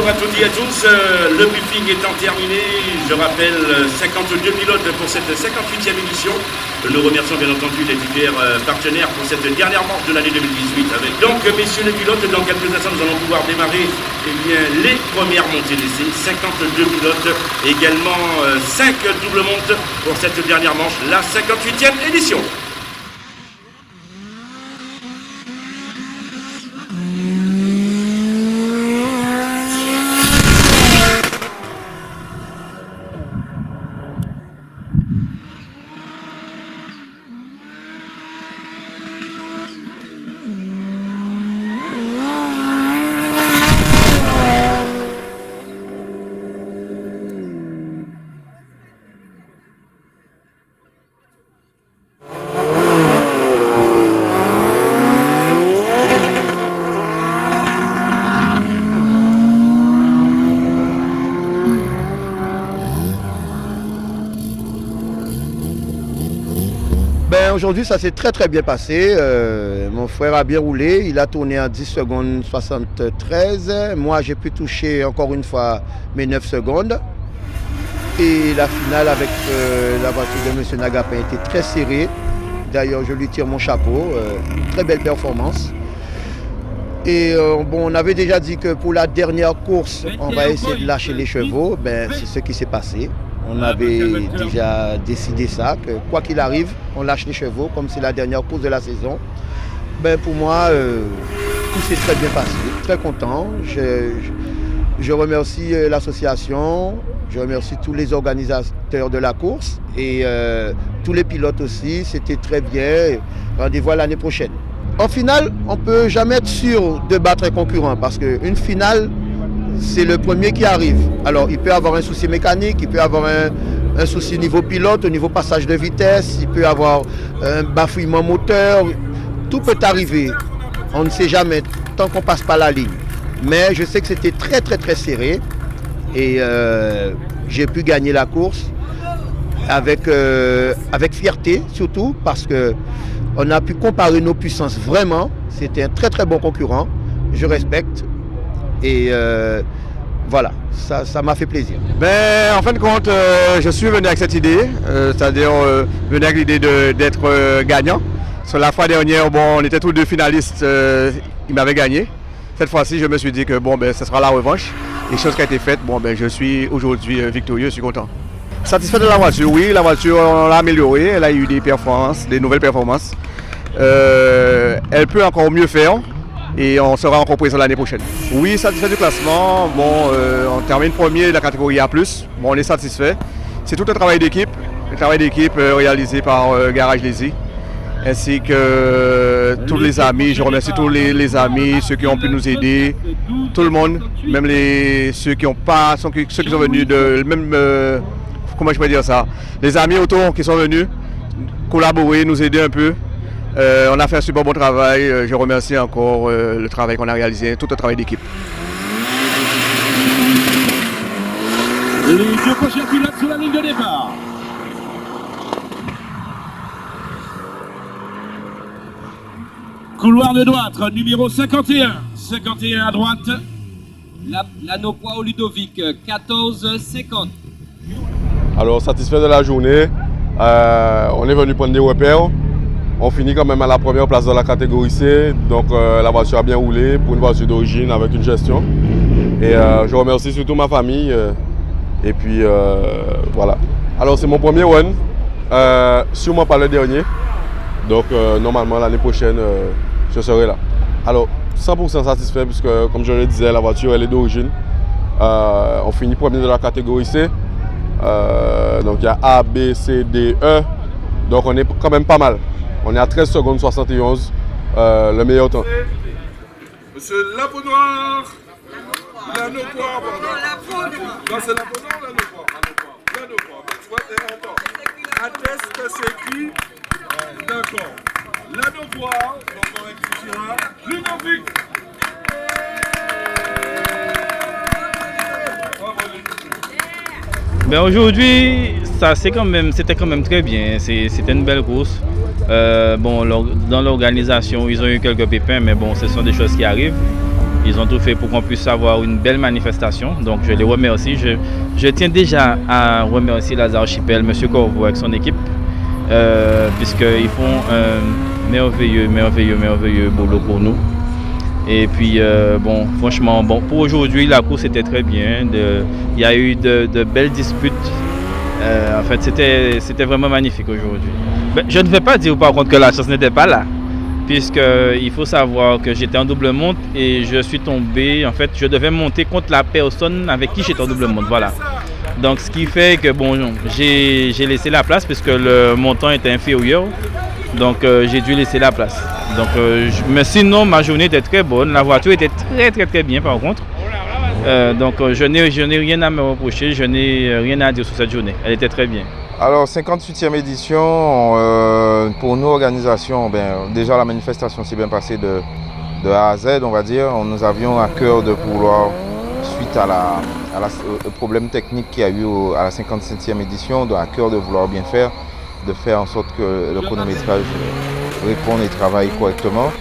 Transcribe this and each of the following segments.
bonjour à toutes et à tous. Le briefing étant terminé, je rappelle 52 pilotes pour cette 58e édition. Nous remercions bien entendu les divers partenaires pour cette dernière manche de l'année 2018. Avec donc, messieurs les pilotes, dans quelques instants, nous allons pouvoir démarrer les premières montées d'essai. 52 pilotes, également 5 doubles montes pour cette dernière manche, la 58e édition. Aujourd'hui, ça s'est très bien passé. Mon frère a bien roulé. Il a tourné en 10 secondes 73. Moi, j'ai pu toucher encore une fois mes 9 secondes. Et la finale avec la voiture de M. Nagapin était très serrée. D'ailleurs, je lui tire mon chapeau. Très belle performance. Et on avait déjà dit que pour la dernière course, on va essayer de lâcher les chevaux. C'est ce qui s'est passé. On avait déjà décidé ça, que quoi qu'il arrive, on lâche les chevaux, comme c'est la dernière course de la saison. Pour moi, tout s'est très bien passé, très content. Je remercie l'association, je remercie tous les organisateurs de la course et tous les pilotes aussi, c'était très bien. Rendez-vous à l'année prochaine. En finale, on ne peut jamais être sûr de battre un concurrent parce qu'une finale, c'est le premier qui arrive. Alors, il peut avoir un souci mécanique, il peut avoir un souci niveau pilote, au niveau passage de vitesse, il peut avoir un bafouillement moteur. Tout peut arriver. On ne sait jamais tant qu'on ne passe pas la ligne. Mais je sais que c'était très serré. Et j'ai pu gagner la course avec fierté, surtout parce qu'on a pu comparer nos puissances vraiment. C'était un très bon concurrent. Je respecte. Et voilà, ça m'a fait plaisir. En fin de compte, je suis venu avec cette idée, c'est-à-dire venu avec l'idée d'être gagnant. Sur la fois dernière, on était tous deux finalistes, il m'avait gagné. Cette fois-ci, je me suis dit que ce sera la revanche. Et chose qui a été faite, je suis aujourd'hui victorieux, je suis content. Satisfait de la voiture, oui, la voiture on l'a améliorée, elle a eu des performances, des nouvelles performances. Elle peut encore mieux faire. Et on sera encore présent l'année prochaine. Oui, satisfait du classement. On termine premier de la catégorie A+. On est satisfait. C'est tout un travail d'équipe réalisé par Garage Lazy, ainsi que tous les amis. Je remercie tous les amis, ceux qui ont pu nous aider, tout le monde, même ceux qui sont venus comment je peux dire ça, les amis autour qui sont venus collaborer, nous aider un peu. On a fait un super bon travail. Je remercie encore le travail qu'on a réalisé, tout le travail d'équipe. Les deux prochains pilotes sur la ligne de départ. Couloir de droite, numéro 51. 51 à droite. Lanopois au Ludovic, 14,50. Alors, satisfait de la journée. On est venu prendre des repères. On finit quand même à la première place dans la catégorie C, donc la voiture a bien roulé pour une voiture d'origine avec une gestion. Et je remercie surtout ma famille. Et puis voilà. Alors c'est mon premier run, sûrement pas le dernier. Donc normalement l'année prochaine je serai là. Alors 100% satisfait puisque comme je le disais, la voiture elle est d'origine. On finit premier de la catégorie C. Donc il y a A, B, C, D, E. Donc on est quand même pas mal. On est à 13 secondes 71, le meilleur temps. Monsieur la peau noire. Lanopois, pardon. Non, c'est la peau noire ou Lanopois? Lanopois. Tu vois, c'est longtemps. Atteste que c'est écrit. D'accord. Lanopois, donc on rectifiera. Ludovic. Aujourd'hui, c'était quand même très bien. C'était une belle course. Dans l'organisation, ils ont eu quelques pépins, mais bon, ce sont des choses qui arrivent. Ils ont tout fait pour qu'on puisse avoir une belle manifestation. Donc je les remercie. Je tiens déjà à remercier Lazare Archipel, M. Corvo avec son équipe, puisqu'ils font un merveilleux boulot pour nous. Et puis, bon, franchement, bon, pour aujourd'hui, la course était très bien. Il y a eu de belles disputes. En fait, c'était vraiment magnifique aujourd'hui. Ben, je ne vais pas dire par contre que la chance n'était pas là, puisqu'il faut savoir que j'étais en double monte et je suis tombé. En fait, je devais monter contre la personne avec qui j'étais en double monte. Voilà. Donc, ce qui fait que bon, j'ai laissé la place puisque le montant était inférieur. Donc, j'ai dû laisser la place. Donc, mais sinon, ma journée était très bonne. La voiture était très bien par contre. Donc, je n'ai rien à me reprocher. Je n'ai rien à dire sur cette journée. Elle était très bien. Alors, 58e édition, pour nous, organisation, déjà la manifestation s'est bien passée de A à Z, on va dire. Nous avions à cœur de vouloir, suite au problème technique qu'il y a eu à la 57e édition, à cœur de vouloir bien faire, de faire en sorte que le chronométrage réponde et travaille correctement.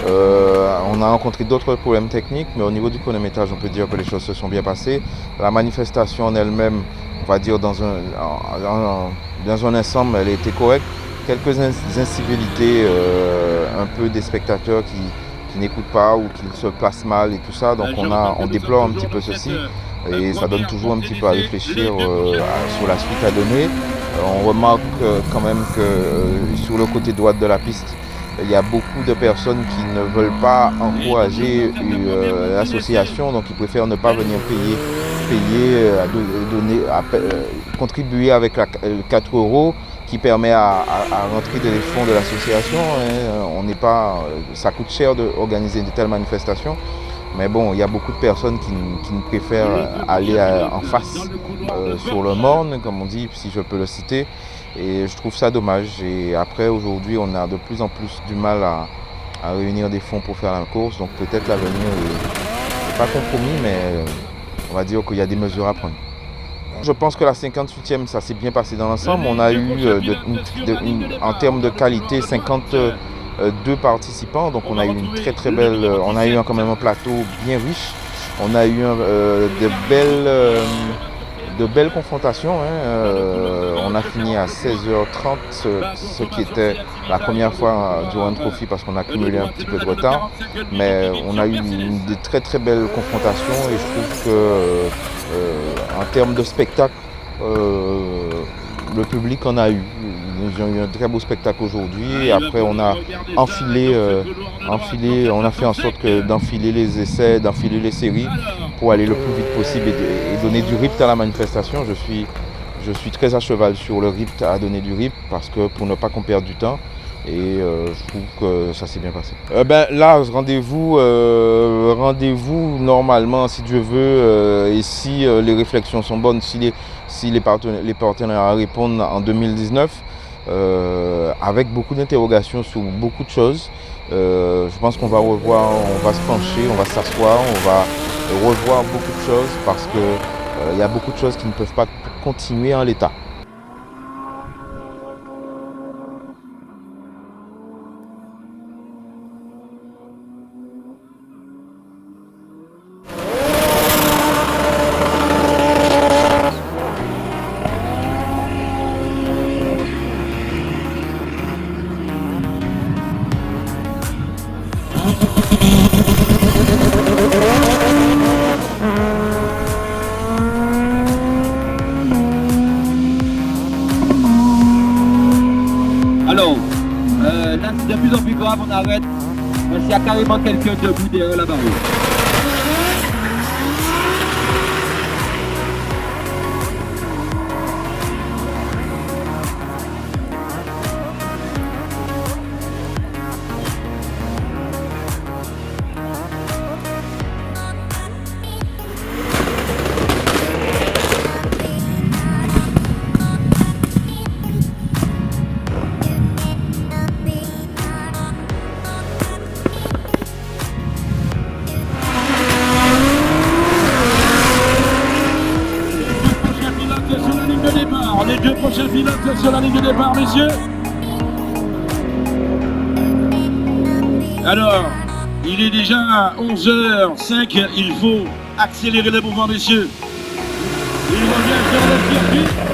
On a rencontré d'autres problèmes techniques, mais au niveau du chronométrage, on peut dire que les choses se sont bien passées. La manifestation en elle-même, on va dire dans un ensemble, elle était correcte. Quelques incivilités, un peu des spectateurs qui n'écoutent pas ou qui se placent mal et tout ça. Donc on déplore un petit peu ceci et ça donne toujours un petit peu à réfléchir sur la suite à donner. On remarque quand même que sur le côté droit de la piste, il y a beaucoup de personnes qui ne veulent pas encourager l'association, donc ils préfèrent ne pas venir contribuer avec 4 € qui permet à rentrer dans les fonds de l'association. Ça coûte cher d'organiser de telles manifestations. Mais bon, il y a beaucoup de personnes qui préfèrent aller en face sur le morne, comme on dit, si je peux le citer. Et je trouve ça dommage. Et après, aujourd'hui, on a de plus en plus du mal à réunir des fonds pour faire la course. Donc peut-être l'avenir n'est pas compromis, mais on va dire qu'il y a des mesures à prendre. Je pense que la 58e, ça s'est bien passé dans l'ensemble. On a eu, en termes de qualité, 52 participants. Donc on a eu une très belle... On a eu quand même un plateau bien riche. On a eu de belles confrontations. On a fini à 16h30, ce qui était la première fois durant un trophy parce qu'on a cumulé un petit peu de retard. Mais on a eu de très belles confrontations et je trouve que en termes de spectacle, le public en a eu. Ils ont eu un très beau spectacle aujourd'hui. Et après, on a on a fait en sorte d'enfiler les essais, d'enfiler les séries pour aller le plus vite possible et donner du rythme à la manifestation. Je suis très à cheval sur le rythme, à donner du rythme parce que pour ne pas qu'on perde du temps. Et je trouve que ça s'est bien passé. Là, rendez-vous normalement, si Dieu veut, et si les réflexions sont bonnes, si les partenaires répondent en 2019, avec beaucoup d'interrogations sur beaucoup de choses. Je pense qu'on va revoir, on va se pencher, on va s'asseoir, on va revoir beaucoup de choses parce qu'il y a beaucoup de choses qui ne peuvent pas continuer en l'état. Alors, là c'est de plus en plus grave, on arrête. Parce qu'il y a carrément quelqu'un debout derrière la barrière. Les deux prochains pilotes sur la ligne de départ, messieurs. Alors, Il est déjà 11h05, il faut accélérer le mouvement, messieurs. Il revient sur le circuit.